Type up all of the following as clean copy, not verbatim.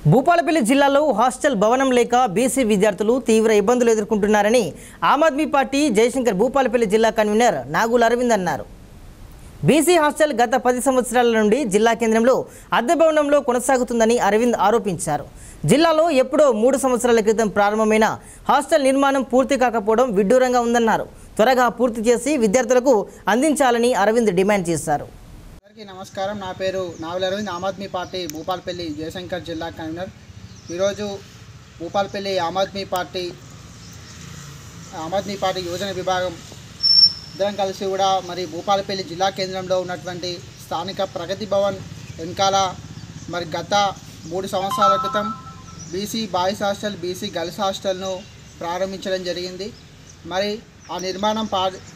భూపాలపల్లి జిల్లాలో హాస్టల్ భవనం లేక బీసీ విద్యార్థులు తీవ్ర ఇబ్బందులు ఎదుర్కొంటున్నారని ఆమ్ ఆద్మీ పార్టీ జయశంకర్ భూపాలపల్లి జిల్లా కన్వీనర్ నాగుల అరవింద్ అన్నారు. బీసీ హాస్టల్ గత 10 సంవత్సరాల నుండి జిల్లా కేంద్రంలో అద్దె భవనంలో కొనసాగుతుందని అరవింద్ ఆరోపించారు. జిల్లాలో ఎప్పుడో 3 సంవత్సరాల క్రితం ప్రారంభమైన హాస్టల్ నిర్మాణం పూర్తి కాకపోవడం విడ్డూరంగా ఉందన్నారు. త్వరగా పూర్తి చేసి విద్యార్థులకు అందించాలని అరవింద్ డిమాండ్ చేశారు. నమస్కారం, నా పేరు నాగుల అరవింద్, ఆమ్ ఆద్మీ పార్టీ భూపాలపల్లి జయశంకర్ జిల్లా కన్వీనర్. ఈరోజు భూపాలపల్లి ఆమ్ ఆద్మీ పార్టీ యువజన విభాగం ఇద్దరం కలిసి కూడా మరి భూపాలపల్లి జిల్లా కేంద్రంలో ఉన్నటువంటి స్థానిక ప్రగతి భవన్ వెనకాల మరి గత 3 సంవత్సరాల క్రితం BC boys hostel, BC girls హాస్టల్ను ప్రారంభించడం జరిగింది. మరి ఆ నిర్మాణం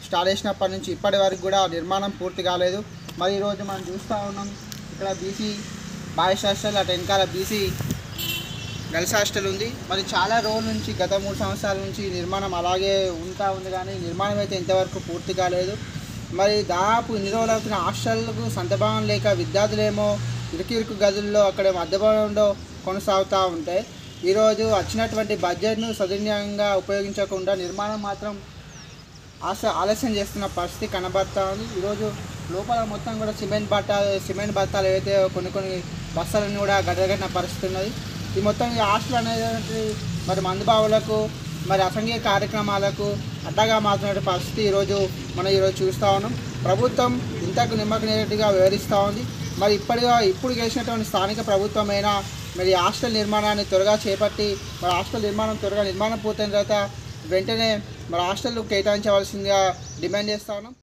స్టార్ట్ చేసినప్పటి నుంచి ఇప్పటి వరకు కూడా నిర్మాణం పూర్తి కాలేదు. మరి ఈరోజు మనం చూస్తూ ఉన్నాం, ఇక్కడ బీసీ బాయ్స్ హాస్టల్, అటు వెనకాల బీసీ గర్ల్స్ హాస్టల్ ఉంది. మరి చాలా రోజుల నుంచి గత 3 సంవత్సరాల నుంచి నిర్మాణం అలాగే ఉంది, కానీ నిర్మాణం అయితే ఇంతవరకు పూర్తి కాలేదు. మరి దాదాపు ఇన్ని రోజులు అవుతున్న హాస్టల్కు సొంత భవనం లేక విద్యార్థులేమో ఇరుకు గదుల్లో అక్కడ అద్దె భవనంలో కొనసాగుతూ ఉంటే ఈరోజు వచ్చినటువంటి బడ్జెట్ను సద్వినియోగంగా ఉపయోగించకుండా నిర్మాణం మాత్రం ఆలస్యం చేస్తున్న పరిస్థితి కనబడతా ఉంది. ఈరోజు లోపల మొత్తం కూడా సిమెంట్ బత్తాలు ఏవైతే కొన్ని బస్తాలను కూడా గడ్డగట్టిన పరిస్థితి ఉన్నది. ఈ మొత్తం ఈ హాస్టల్ అనేది మరి మందుబావులకు, మరి అసంఘిక కార్యక్రమాలకు అడ్డగా మారుతున్న పరిస్థితి ఈరోజు చూస్తూ ఉన్నాం. ప్రభుత్వం ఇంతకు నిమ్మకనేట్టుగా వివరిస్తూ ఉంది. మరి ఇప్పుడు చేసినటువంటి స్థానిక ప్రభుత్వమైనా మరి హాస్టల్ నిర్మాణాన్ని త్వరగా చేపట్టి మరి హాస్టల్ నిర్మాణం పూర్తయిన తర్వాత వెంటనే మరి హాస్టల్ కేటాయించవలసిందిగా డిమాండ్ చేస్తా ఉన్నాం.